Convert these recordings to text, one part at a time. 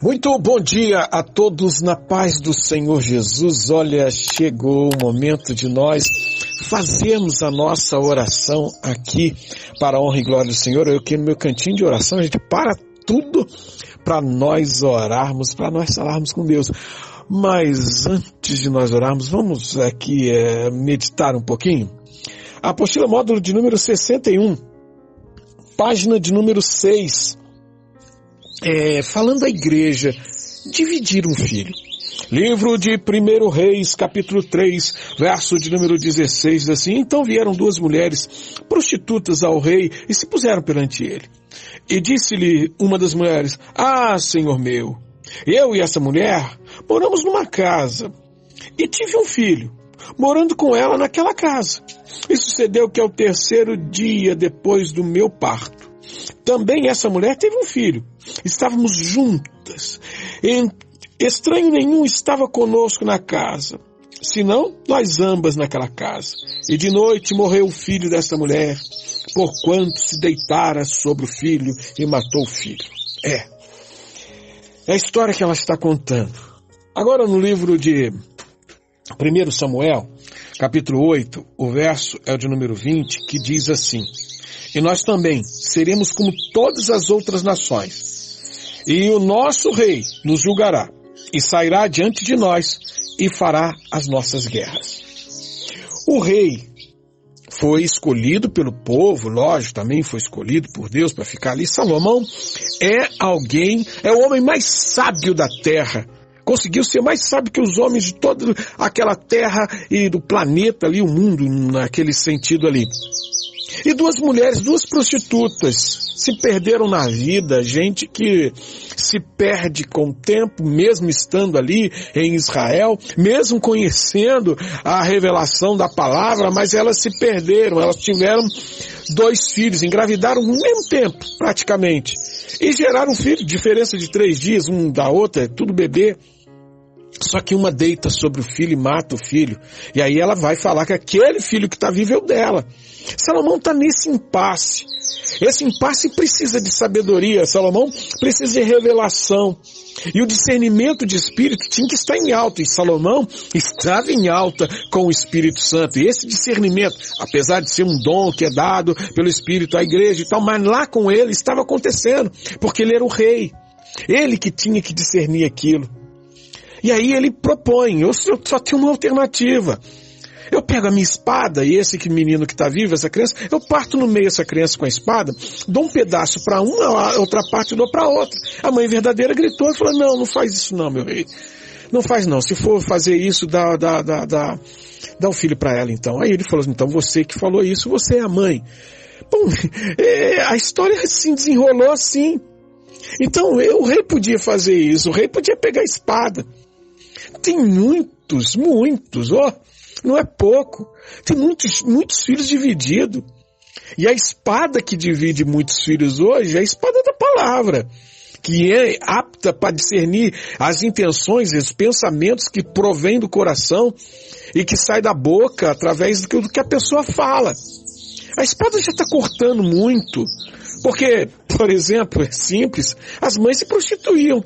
Muito bom dia a todos na paz do Senhor Jesus. Olha, chegou o momento de nós fazermos a nossa oração aqui para a honra e glória do Senhor. Eu aqui no meu cantinho de oração, a gente para tudo para nós orarmos, para nós falarmos com Deus. Mas antes de nós orarmos, vamos aqui meditar um pouquinho. A apostila módulo de número 61, página de número 6. Falando à igreja, dividir um filho. Livro de 1 Reis, capítulo 3, verso de número 16, diz assim: Então vieram duas mulheres prostitutas ao rei e se puseram perante ele. E disse-lhe uma das mulheres: Ah, senhor meu, eu e essa mulher moramos numa casa e tive um filho, morando com ela naquela casa. E sucedeu que ao terceiro dia depois do meu parto, também essa mulher teve um filho. Estávamos juntas. Estranho nenhum estava conosco na casa, senão nós ambas naquela casa. E de noite morreu o filho desta mulher, porquanto se deitara sobre o filho e matou o filho. É a história que ela está contando. Agora no livro de 1 Samuel, capítulo 8, o verso é o de número 20, que diz assim: E nós também seremos como todas as outras nações, e o nosso rei nos julgará, e sairá diante de nós, e fará as nossas guerras. O rei foi escolhido pelo povo, lógico, também foi escolhido por Deus para ficar ali. Salomão é o homem mais sábio da terra. Conseguiu ser mais sábio que os homens de toda aquela terra e do planeta ali, o mundo, naquele sentido ali. E duas mulheres, duas prostitutas, se perderam na vida, gente que se perde com o tempo, mesmo estando ali em Israel, mesmo conhecendo a revelação da palavra, mas elas se perderam, elas tiveram dois filhos, engravidaram no mesmo tempo, praticamente, e geraram um filho, diferença de 3 dias, um da outra, tudo bebê. Só que uma deita sobre o filho e mata o filho. E aí ela vai falar que aquele filho que está vivo é o dela. Salomão está nesse impasse. Esse impasse precisa de sabedoria. Salomão precisa de revelação. E o discernimento de espírito tinha que estar em alta. E Salomão estava em alta com o Espírito Santo. E esse discernimento, apesar de ser um dom que é dado pelo Espírito à igreja e tal, mas lá com ele estava acontecendo. Porque ele era o rei. Ele que tinha que discernir aquilo. E aí ele propõe: eu só tenho uma alternativa. Eu pego a minha espada, e esse menino que está vivo, essa criança, eu parto no meio essa criança com a espada, dou um pedaço para uma, a outra parte dou para outra. A mãe verdadeira gritou e falou: não faz isso não, meu rei. Não faz não. Se for fazer isso, dá o filho para ela então. Aí ele falou: então você que falou isso, você é a mãe. Bom, a história se desenrolou assim. Então o rei podia fazer isso, o rei podia pegar a espada. Tem muitos, não é pouco. Tem muitos filhos divididos. E a espada que divide muitos filhos hoje é a espada da palavra, que é apta para discernir as intenções e os pensamentos que provém do coração e que sai da boca através do que a pessoa fala. A espada já está cortando muito. Porque, por exemplo, é simples, as mães se prostituíam.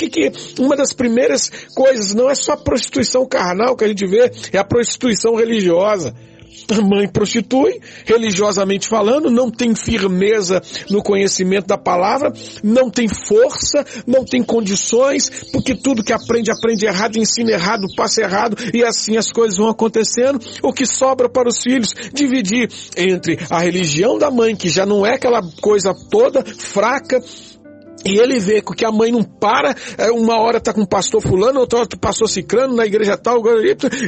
Uma das primeiras coisas, não é só a prostituição carnal que a gente vê, é a prostituição religiosa. A mãe prostitui, religiosamente falando, não tem firmeza no conhecimento da palavra, não tem força, não tem condições, porque tudo que aprende errado, ensina errado, passa errado, e assim as coisas vão acontecendo. O que sobra para os filhos? Dividir entre a religião da mãe, que já não é aquela coisa toda fraca, e ele vê que a mãe não para, uma hora está com o pastor fulano, outra hora pastor cicrano, na igreja tal,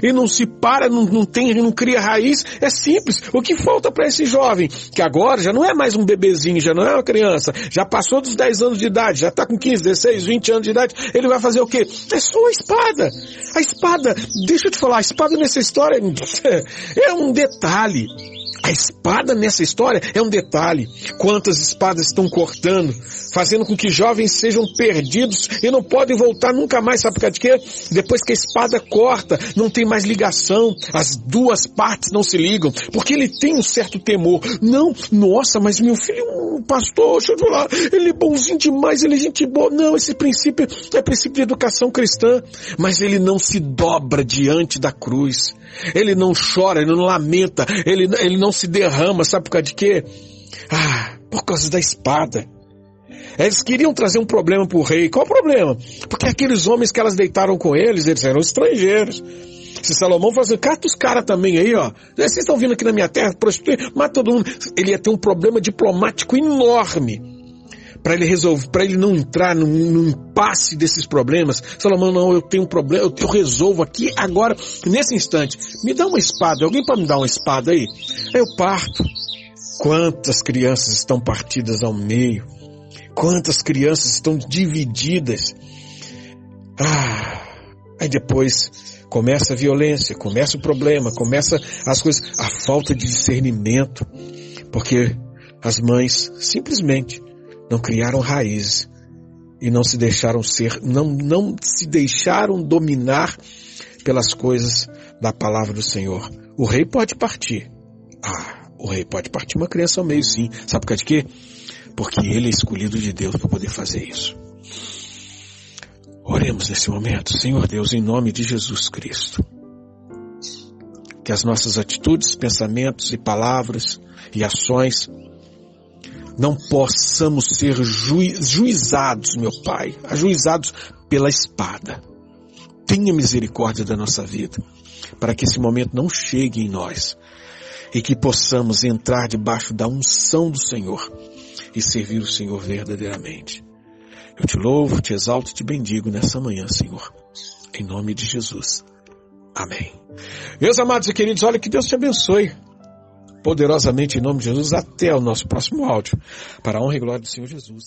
e não se para, não cria raiz. É simples. O que falta para esse jovem, que agora já não é mais um bebezinho, já não é uma criança, já passou dos 10 anos de idade, já está com 15, 16, 20 anos de idade, ele vai fazer o quê? É só a espada. A espada, deixa eu te falar, a espada nessa história é um detalhe. A espada nessa história é um detalhe. Quantas espadas estão cortando, fazendo com que jovens sejam perdidos e não podem voltar nunca mais, sabe por causa de quê? Depois que a espada corta, não tem mais ligação, as duas partes não se ligam, porque ele tem um certo temor. Não, nossa, mas meu filho é um pastor, deixa eu falar, ele é bonzinho demais, ele é gente boa. Não, esse princípio é princípio de educação cristã, mas ele não se dobra diante da cruz. Ele não chora, ele não lamenta, ele não se derrama, sabe por causa de quê? Por causa da espada. Eles queriam trazer um problema para o rei. Qual o problema? Porque aqueles homens que elas deitaram com eles eram estrangeiros. Se Salomão fazia, cata os caras também aí, ó. Vocês estão vindo aqui na minha terra, prostituir, mata todo mundo. Ele ia ter um problema diplomático enorme. Para ele resolver, para ele não entrar num impasse desses problemas. Salomão, não, eu tenho um problema, eu resolvo aqui, agora, nesse instante. Me dá uma espada, alguém pode me dar uma espada aí? Aí eu parto. Quantas crianças estão partidas ao meio? Quantas crianças estão divididas? Aí depois começa a violência, começa o problema, começa as coisas, a falta de discernimento, porque as mães simplesmente não criaram raízes e não se deixaram não se deixaram dominar pelas coisas da palavra do Senhor. O rei pode partir. O rei pode partir uma criança ao meio, sim. Sabe por causa de quê? Porque ele é escolhido de Deus para poder fazer isso. Oremos nesse momento. Senhor Deus, em nome de Jesus Cristo, que as nossas atitudes, pensamentos e palavras e ações não possamos ser juizados, meu Pai, ajuizados pela espada. Tenha misericórdia da nossa vida, para que esse momento não chegue em nós e que possamos entrar debaixo da unção do Senhor e servir o Senhor verdadeiramente. Eu te louvo, te exalto e te bendigo nessa manhã, Senhor, em nome de Jesus. Amém. Meus amados e queridos, olha, que Deus te abençoe poderosamente em nome de Jesus. Até o nosso próximo áudio, para a honra e glória do Senhor Jesus.